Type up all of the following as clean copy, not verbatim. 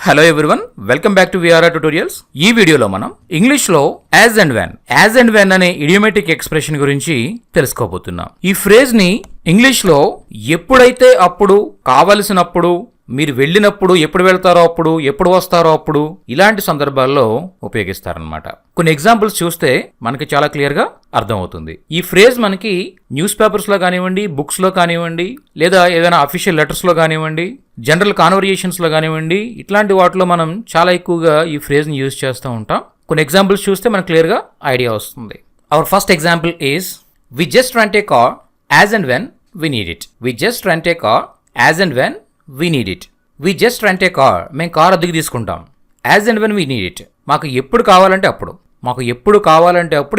Hello everyone, welcome back to VRR tutorials. ఈ వీడియోలో మనం ఇంగ్లీష్లో యాజ్ అండ్ వెన్ అనే ఇడియోమేటిక్ ఎక్స్ప్రెషన్ గురించి తెలుసుకోబోతున్నాం. ఈ ఫ్రేజ్ ని ఇంగ్లీష్లో ఎప్పుడైతే అప్పుడు, కావలసినప్పుడు, మీరు వెళ్ళినప్పుడు, ఎప్పుడు వెళ్తారో అప్పుడు, ఎప్పుడు వస్తారో అప్పుడు, ఇలాంటి సందర్భాల్లో ఉపయోగిస్తారనమాట. కొన్ని ఎగ్జాంపుల్స్ చూస్తే మనకి చాలా క్లియర్ గా అర్థమవుతుంది. ఈ ఫ్రేజ్ మనకి న్యూస్ పేపర్స్ లో కానివ్వండి, బుక్స్ లో కానివ్వండి, లేదా ఏదైనా అఫీషియల్ లెటర్స్ లో కానివ్వండి, జనరల్ కాన్వర్జేషన్స్ లో కానివ్వండి, ఇట్లాంటి వాటిలో మనం చాలా ఎక్కువగా ఈ ఫ్రేజ్ ని యూజ్ చేస్తూ ఉంటాం. కొన్ని ఎగ్జాంపుల్స్ చూస్తే మనకు క్లియర్ గా ఐడియా వస్తుంది. Our first example is we just rent a car as and when we need it. We just rent a car as and when we need it. We just rent a car, మేము car అద్దెకి తీసుకుంటాం. As and when we need it, మాకు ఎప్పుడు కావాలంటే అప్పుడు,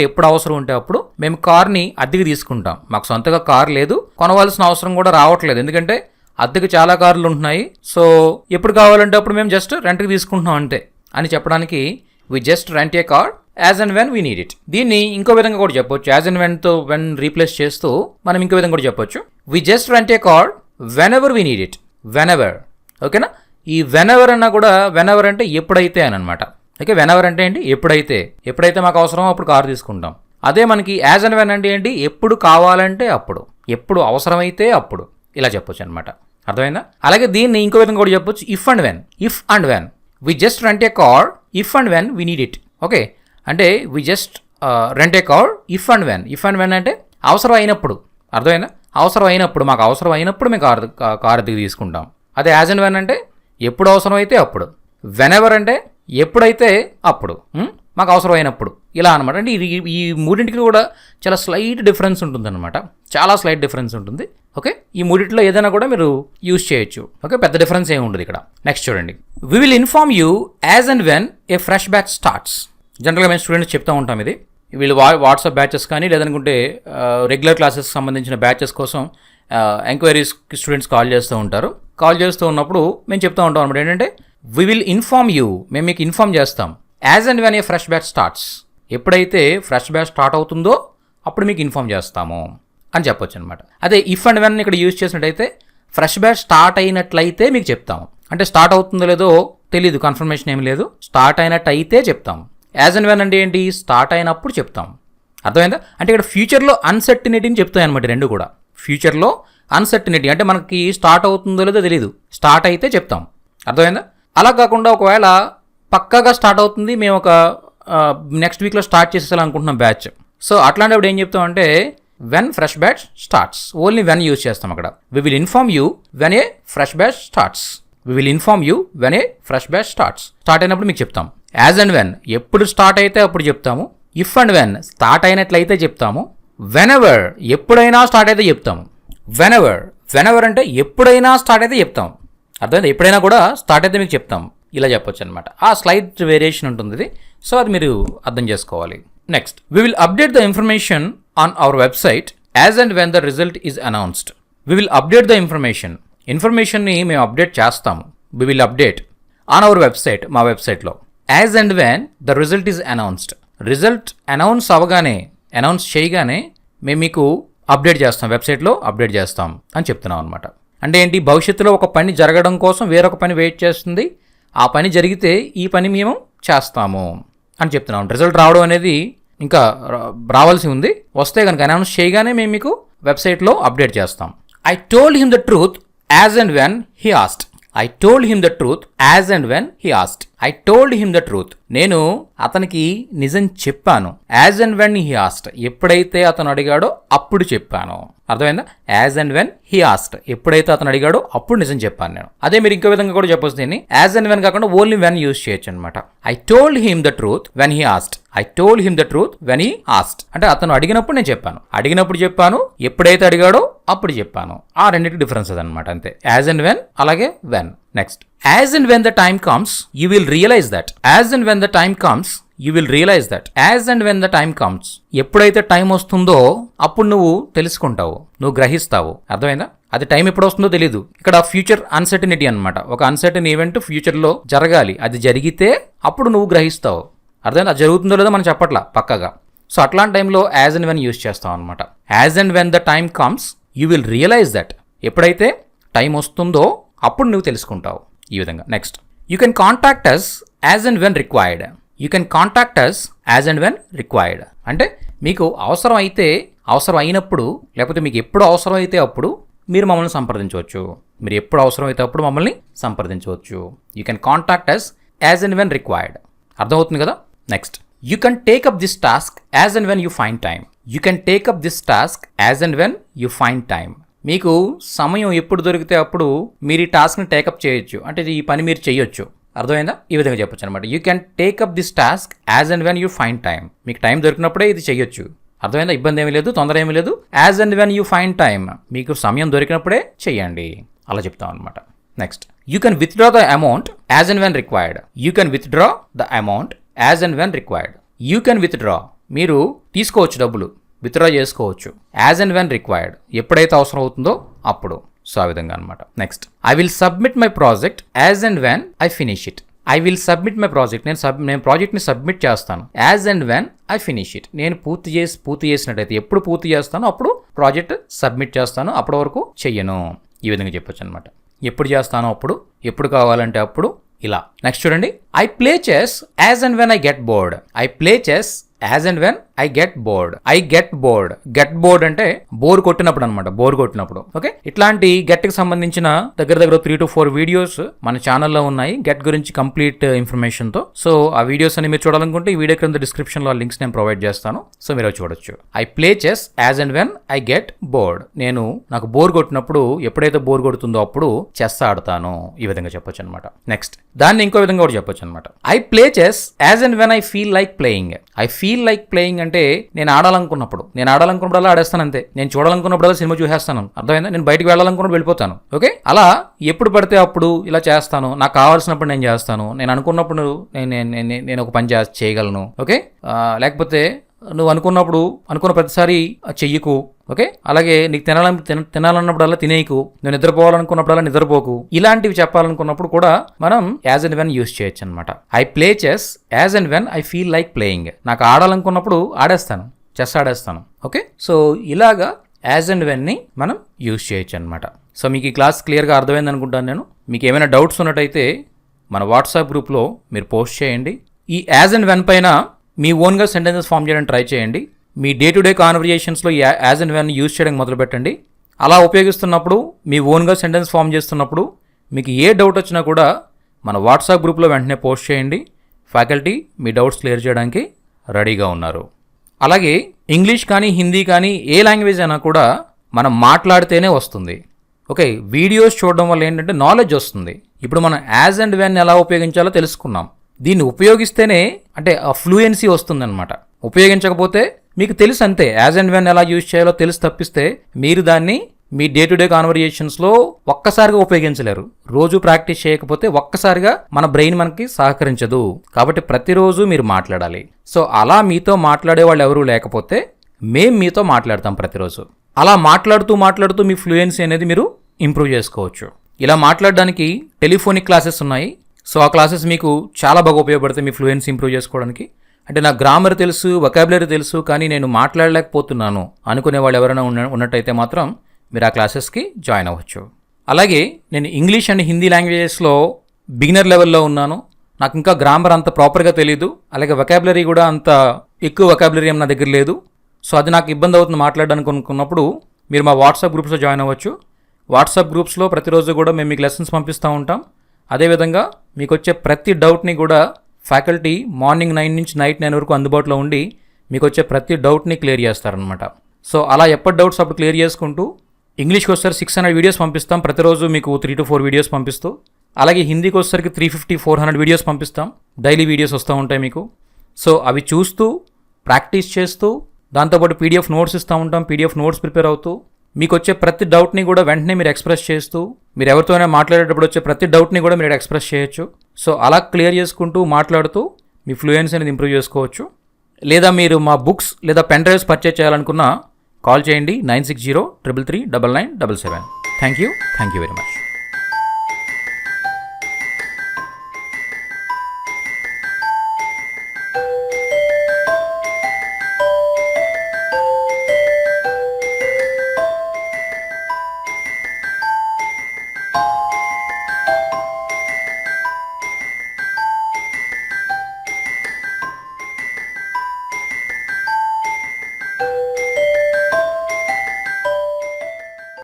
ఎప్పుడు అవసరం ఉంటే అప్పుడు మేము కార్ని అద్దెకి తీసుకుంటాం. మాకు సొంతగా కార్ లేదు, కొనవలసిన అవసరం కూడా రావట్లేదు, ఎందుకంటే అద్దెకి చాలా కార్లు ఉంటున్నాయి. సో ఎప్పుడు కావాలంటే అప్పుడు మేము జస్ట్ రెంట్కి తీసుకుంటున్నాం అంతే అని చెప్పడానికి we just rent a car as and when we need it. దీన్ని ఇంకో విధంగా కూడా చెప్పొచ్చు. యాజ్ అండ్ వెన్తో వెన్ రీప్లేస్ చేస్తూ మనం ఇంకో విధంగా కూడా చెప్పొచ్చు. We just rent a car whenever we need it. Whenever, ఓకేనా? ఈ వెనెవర్ అన్నా కూడా, వెనెవర్ అంటే ఎప్పుడైతే అని అనమాట. ఓకే, వెనెవర్ అంటే ఏంటి? ఎప్పుడైతే మాకు అవసరమో అప్పుడు కారు తీసుకుంటాం. అదే మనకి యాజ్ అండ్ వెన్ అంటే ఏంటి? ఎప్పుడు కావాలంటే అప్పుడు, ఎప్పుడు అవసరమైతే అప్పుడు, ఇలా చెప్పొచ్చు అనమాట. అర్థమైందా? అలాగే దీన్ని ఇంకో విధంగా కూడా చెప్పొచ్చు. If and when we just rent a car if and when we need it. Okay, అంటే we just rent a car if and when అంటే అవసరం అయినప్పుడు. అర్థమైందా? అవసరం అయినప్పుడు, మాకు అవసరం అయినప్పుడు మేము కార్ అద్దెకి తీసుకుంటాం. అదే యాజ్ అండ్ వెన్ అంటే ఎప్పుడు అవసరం అయితే అప్పుడు. వెనెవర్ అంటే ఎప్పుడైతే అప్పుడు, మాకు అవసరం అయినప్పుడు, ఇలా అనమాట. అంటే ఈ మూడింటికి కూడా చాలా స్లైట్ డిఫరెన్స్ ఉంటుంది అనమాట. చాలా స్లైట్ డిఫరెన్స్ ఉంటుంది. ఓకే, ఈ మూడింటిలో ఏదైనా కూడా మీరు యూజ్ చేయొచ్చు. ఓకే, పెద్ద డిఫరెన్స్ ఏమి ఉండదు ఇక్కడ. నెక్స్ట్ చూడండి. We will inform you as and when a fresh batch starts. జనరల్గా మేము స్టూడెంట్స్ చెప్తూ ఉంటాం ఇది. వీళ్ళు వాట్సాప్ బ్యాచెస్ కానీ, లేదనుకుంటే రెగ్యులర్ క్లాసెస్కి సంబంధించిన బ్యాచెస్ కోసం ఎంక్వైరీస్ స్టూడెంట్స్ కాల్ చేస్తూ ఉంటారు. కాల్ చేస్తూ ఉన్నప్పుడు మేము చెప్తూ ఉంటాం అనమాట. ఏంటంటే వి విల్ ఇన్ఫార్మ్ యూ, మేము మీకు ఇన్ఫార్మ్ చేస్తాం. As and when a fresh batch starts, ఎప్పుడైతే ఫ్రెష్ బ్యాచ్ స్టార్ట్ అవుతుందో అప్పుడు మీకు ఇన్ఫార్మ్ చేస్తాము అని చెప్పొచ్చు అనమాట. అదే ఇఫ్ అండ్ వెన్ ఇక్కడ యూజ్ చేసినట్టయితే ఫ్రెష్ బ్యాచ్ స్టార్ట్ అయినట్లయితే మీకు చెప్తాము. అంటే స్టార్ట్ అవుతుందో లేదో తెలీదు, కన్ఫర్మేషన్ ఏమి లేదు, స్టార్ట్ అయినట్టు అయితే చెప్తాము. యాజ్ అండ్ వెన్ అంటే ఏంటి? స్టార్ట్ అయినప్పుడు చెప్తాం. అర్థమైందా? అంటే ఇక్కడ ఫ్యూచర్లో అన్సర్టినిటీని చెప్తాయి అనమాట రెండు కూడా. ఫ్యూచర్లో అన్సర్టినిటీ అంటే మనకి స్టార్ట్ అవుతుందో లేదో తెలియదు, స్టార్ట్ అయితే చెప్తాం. అర్థమైందా? అలా కాకుండా ఒకవేళ పక్కాగా స్టార్ట్ అవుతుంది, మేము ఒక నెక్స్ట్ వీక్లో స్టార్ట్ చేసేయాలనుకుంటున్నాం బ్యాచ్. సో అట్లాంటప్పుడు ఏం చెప్తాం అంటే when fresh batch starts, only when use చేస్తాం అక్కడ. We will inform you when a fresh batch starts. We will inform you when a fresh batch starts. Start అయినప్పుడు మీకు చెప్తాం. యాజ్ అండ్ వెన్ ఎప్పుడు స్టార్ట్ అయితే అప్పుడు చెప్తాము. ఇఫ్ అండ్ వెన్ స్టార్ట్ అయినట్లయితే చెప్తాము. వెనెవర్ ఎప్పుడైనా స్టార్ట్ అయితే చెప్తాము. వెనెవర్ అంటే ఎప్పుడైనా స్టార్ట్ అయితే చెప్తాం. అర్థమైంది? ఎప్పుడైనా కూడా స్టార్ట్ అయితే మీకు చెప్తాం, ఇలా చెప్పొచ్చు అనమాట. ఆ స్లైట్ వేరియేషన్ ఉంటుంది ఇది. సో అది మీరు అర్థం చేసుకోవాలి. Next, we will update the information on our website as and when the result is announced. We will update the ఇన్ఫర్మేషన్ని మేము అప్డేట్ చేస్తాము. We will update on our website, మా వెబ్సైట్లో. As and when the result is announced, result announce చేయగానే మేము మీకు update చేస్తాం, వెబ్సైట్లో అప్డేట్ చేస్తాం అని చెప్తున్నాం అనమాట. అంటే ఏంటి? భవిష్యత్తులో ఒక పని జరగడం కోసం వేరొక పని వెయిట్ చేస్తుంది, ఆ పని జరిగితే ఈ పని మేము చేస్తాము అని చెప్తున్నాం. రిజల్ట్ రావడం అనేది ఇంకా రావాల్సి ఉంది, వస్తే కనుక అనౌన్స్ చేయగానే మేము మీకు వెబ్సైట్లో అప్డేట్ చేస్తాం. I told him the truth as and when he asked. I told him the truth as and when he asked. I told him the truth. నేను అతనికి నిజం చెప్పాను. As and when he asked, ఎప్పుడైతే అతను అడిగాడో అప్పుడు చెప్పాను. అర్థమైందా? As and when he asked, ఎప్పుడైతే అతను అడిగాడో అప్పుడు నిజం చెప్పాను నేను. అదే మీరు ఇంకో విధంగా కూడా చెప్పొచ్చు దీన్ని. యాజ్ అండ్ వెన్ కాకుండా ఓన్లీ వెన్ యూజ్ చేయొచ్చు అనమాట. I told him the truth when he asked. I told him the truth when he asked అంటే అతను అడిగినప్పుడు నేను చెప్పాను, అడిగినప్పుడు చెప్పాను, ఎప్పుడైతే అడిగాడో అప్పుడు చెప్పాను. ఆ రెండింటికి డిఫరెన్స్ అదనమాట, అంతే. యాజ్ అండ్ వెన్, అలాగే when. Next, as and when the time comes you will realise that. As and when the time comes you will realise that. As and when the time comes, ఎప్పుడైతే time వస్తుందో అప్పుడు నువ్వు తెలుసుకుంటావు, నువ్వు గ్రహిస్తావు. అర్థమైందా? అది time ఎప్పుడు వస్తుందో తెలియదు. ఇక్కడ ఫ్యూచర్ అన్సర్టనిటీ అనమాట. ఒక అన్సర్టన్ ఈవెంట్ ఫ్యూచర్లో జరగాలి, అది జరిగితే అప్పుడు నువ్వు గ్రహిస్తావు. అర్థమైందా? అది జరుగుతుందో లేదో మనం చెప్పట్లా పక్కగా. సో అట్లాంటి టైంలో యాజ్ అండ్ వెన్ యూజ్ చేస్తాం అనమాట. As and when the time comes you will realise that. ఎప్పుడైతే టైం వస్తుందో అప్పుడు నువ్వు తెలుసుకుంటావు. ఈ విధంగా. Next, you can contact us as and when required. You can contact us as and when required అంటే మీకు అవసరం అయినప్పుడు, లేకపోతే మీకు ఎప్పుడు అవసరం అయితే అప్పుడు మీరు మమ్మల్ని సంప్రదించవచ్చు. మీరు ఎప్పుడు అవసరం అయితే అప్పుడు మమ్మల్ని సంప్రదించవచ్చు. You can contact us as and when required. అర్థమవుతుంది కదా? Next, you can take up this task as and when you find time. You can take up this task as and when you find time. మీకు సమయం ఎప్పుడు దొరికితే అప్పుడు మీరు ఈ టాస్క్ని take up చేయొచ్చు, అంటే ఈ పని మీరు చేయొచ్చు. అర్థమైందా? ఈ విధంగా చెప్పొచ్చు అనమాట. You can take up this task as and when you find time. మీకు టైం దొరికినప్పుడే ఇది చేయొచ్చు. అర్థమైందా? ఇబ్బంది ఏమీ లేదు, తొందర ఏమీ లేదు. As and when you find time, మీకు సమయం దొరికినప్పుడే చెయ్యండి, అలా చెప్తాం అనమాట. Next, you can withdraw the amount as and when required. You can withdraw the amount as and when required. You can withdraw, మీరు తీసుకోవచ్చు, డబ్బులు విత్డ్రా చేసుకోవచ్చు. యాజ్ అండ్ వెన్ రిక్వైర్డ్, ఎప్పుడైతే అవసరం అవుతుందో అప్పుడు. సో ఆ విధంగా అనమాట. Next, I will submit my project as and when I finish it. I will submit my project, నేను ప్రాజెక్ట్ని సబ్మిట్ చేస్తాను. As and when I finish it, నేను పూర్తి చేసినట్టయితే, ఎప్పుడు పూర్తి చేస్తానో అప్పుడు ప్రాజెక్ట్ సబ్మిట్ చేస్తాను, అప్పటి వరకు చెయ్యను. ఈ విధంగా చెప్పొచ్చు అనమాట. ఎప్పుడు చేస్తానో అప్పుడు, ఎప్పుడు కావాలంటే అప్పుడు, ఇలా. నెక్స్ట్ చూడండి, I play chess as and when I get bored. I play chess as and when I get bored. I get bored, get bored అంటే బోర్ కొట్టినప్పుడు అనమాట, బోర్ కొట్టినప్పుడు. ఓకే, ఇట్లాంటి గెట్కి సంబంధించిన దగ్గర 3 to 4 వీడియోస్ మన ఛానల్లో ఉన్నాయి, గెట్ గురించి కంప్లీట్ ఇన్ఫర్మేషన్ తో. సో ఆ వీడియోస్ అని మీరు చూడాలనుకుంటే ఈ వీడియో క్రింద డిస్క్రిప్షన్ లో లింక్స్ నేను ప్రొవైడ్ చేస్తాను, సో మీరు చూడొచ్చు. I play chess as and when I get bored. నాకు బోర్ కొట్టినప్పుడు, ఎప్పుడైతే బోర్ కొడుతుందో అప్పుడు చెస్ ఆడతాను. ఈ విధంగా చెప్పొచ్చు అనమాట. నెక్స్ట్, దాన్ని ఇంకో విధంగా కూడా చెప్పొచ్చు అనమాట. I play chess as and when I feel like playing. I feel like playing అంటే నేను ఆడాలనుకున్నప్పుడు ఆడేస్తాను అంతే. నేను చూడాలనుకున్నప్పుడు సినిమా చూసేస్తాను. అర్థమైందా? నేను బయటకు వెళ్ళాలనుకున్నప్పుడు వెళ్ళిపోతాను. ఓకే, అలా ఎప్పుడు పడితే అప్పుడు ఇలా చేస్తాను. నాకు కావాల్సినప్పుడు నేను చేస్తాను. నేను అనుకున్నప్పుడు నేను ఒక పని చేయగలను. ఓకే, లేకపోతే నువ్వు అనుకున్న ప్రతిసారి చెయ్యకు. ఓకే, అలాగే నీకు తినాలన్నప్పుడల్లా తినేయకు. నువ్వు నిద్రపోవాలనుకున్నప్పుడల్లా నిద్రపోకు. ఇలాంటివి చెప్పాలనుకున్నప్పుడు కూడా మనం యాజ్ అండ్ వెన్ యూస్ చేయొచ్చు అనమాట. I play chess as and when I feel like playing. నాకు ఆడాలనుకున్నప్పుడు ఆడేస్తాను, చెస్ ఆడేస్తాను. ఓకే, సో ఇలాగా యాజ్ అండ్ వెన్ ని మనం యూస్ చేయొచ్చు అనమాట. సో మీకు ఈ క్లాస్ క్లియర్గా అర్థమైంది అనుకుంటాను నేను. మీకు ఏమైనా డౌట్స్ ఉన్నట్టయితే మన వాట్సాప్ గ్రూప్లో మీరు పోస్ట్ చేయండి. ఈ యాజ్ అండ్ వెన్ పైన మీ ఓన్గా సెంటెన్సెస్ ఫామ్ చేయడానికి ట్రై చేయండి. మీ డే టు డే కాన్వర్జేషన్స్లో యాజ్ అండ్ వెన్ యూజ్ చేయడానికి మొదలుపెట్టండి. అలా ఉపయోగిస్తున్నప్పుడు, మీ ఓన్గా సెంటెన్స్ ఫామ్ చేస్తున్నప్పుడు మీకు ఏ డౌట్ వచ్చినా కూడా మన వాట్సాప్ గ్రూప్లో వెంటనే పోస్ట్ చేయండి. ఫ్యాకల్టీ మీ డౌట్స్ క్లియర్ చేయడానికి రెడీగా ఉన్నారు. అలాగే ఇంగ్లీష్ కానీ, హిందీ కానీ, ఏ లాంగ్వేజ్ అయినా కూడా మనం మాట్లాడితేనే వస్తుంది. ఓకే, వీడియోస్ చూడడం వల్ల ఏంటంటే నాలెడ్జ్ వస్తుంది. ఇప్పుడు మనం యాజ్ అండ్ వెన్ ఎలా ఉపయోగించాలో తెలుసుకున్నాం. దీన్ని ఉపయోగిస్తేనే అంటే ఆ ఫ్లూయెన్సీ వస్తుందన్నమాట. ఉపయోగించకపోతే మీకు తెలుసు అంతే, యాజ్ అండ్ వెన్ ఎలా యూజ్ చేయాలో తెలుసు తప్పిస్తే మీరు దాన్ని మీ డే టు డే కాన్వర్జేషన్స్లో ఒక్కసారిగా ఉపయోగించలేరు. రోజు ప్రాక్టీస్ చేయకపోతే ఒక్కసారిగా మన బ్రెయిన్ మనకి సహకరించదు. కాబట్టి ప్రతిరోజు మీరు మాట్లాడాలి. సో అలా మీతో మాట్లాడే వాళ్ళు ఎవరూ లేకపోతే మేం మీతో మాట్లాడతాం ప్రతిరోజు. అలా మాట్లాడుతూ మీ ఫ్లూయెన్సీ అనేది మీరు ఇంప్రూవ్ చేసుకోవచ్చు. ఇలా మాట్లాడడానికి టెలిఫోనిక్ క్లాసెస్ ఉన్నాయి. సో ఆ క్లాసెస్ మీకు చాలా బాగా ఉపయోగపడతాయి మీ ఫ్లూయెన్సీ ఇంప్రూవ్ చేసుకోవడానికి. అంటే నాకు గ్రామర్ తెలుసు, వొకాబులరీ తెలుసు, కానీ నేను మాట్లాడలేకపోతున్నాను అనుకునే వాళ్ళు ఎవరైనా ఉన్నట్టయితే మాత్రం మీరు ఆ క్లాసెస్కి జాయిన్ అవ్వచ్చు. అలాగే నేను ఇంగ్లీష్ అండ్ హిందీ లాంగ్వేజెస్లో బిగినర్ లెవెల్లో ఉన్నాను. నాకు ఇంకా గ్రామర్ అంత ప్రాపర్గా తెలియదు. అలాగే వొకాబులరీ కూడా అంత ఎక్కువ వొకాబులరీ ఏం నా దగ్గర లేదు. సో అది నాకు ఇబ్బంది అవుతుంది మాట్లాడడానికి అనుకున్నప్పుడు మీరు మా వాట్సాప్ గ్రూప్స్లో జాయిన్ అవ్వచ్చు. వాట్సాప్ గ్రూప్స్లో ప్రతిరోజు కూడా మేము మీకు లెసన్స్ పంపిస్తూ ఉంటాం. అదేవిధంగా మీకు వచ్చే ప్రతి డౌట్ని కూడా ఫ్యాకల్టీ మార్నింగ్ 9 నుంచి నైట్ 9 వరకు అందుబాటులో ఉండి మీకు వచ్చే ప్రతి డౌట్ని క్లియర్ చేస్తారనమాట. సో అలా ఎప్పటి డౌట్స్ అప్పుడు క్లియర్ చేసుకుంటూ ఇంగ్లీష్కి వచ్చేసరికి 600 వీడియోస్ పంపిస్తాం ప్రతిరోజు, మీకు 3 to 4 వీడియోస్ పంపిస్తూ. అలాగే హిందీకి వచ్చేసరికి 350-400 వీడియోస్ పంపిస్తాం. డైలీ వీడియోస్ వస్తూ ఉంటాయి మీకు. సో అవి చూస్తూ ప్రాక్టీస్ చేస్తూ దాంతోపాటు పీడిఎఫ్ నోట్స్ ఇస్తూ ఉంటాం. పీడిఎఫ్ నోట్స్ ప్రిపేర్ అవుతూ మీకు వచ్చే ప్రతి డౌట్ని కూడా వెంటనే మీరు ఎక్స్ప్రెస్ చేస్తూ, మీరు ఎవరితోనే మాట్లాడేటప్పుడు వచ్చే ప్రతి డౌట్ని కూడా మీరు ఎక్స్ప్రెస్ చేయొచ్చు. సో అలా క్లియర్ చేసుకుంటూ మాట్లాడుతూ మీ ఫ్లూయెన్సీ అనేది ఇంప్రూవ్ చేసుకోవచ్చు. లేదా మీరు మా బుక్స్ లేదా పెన్ డ్రైవ్స్ పర్చేజ్ చేయాలనుకున్నా కాల్ చేయండి 9603339977. Thank you very much.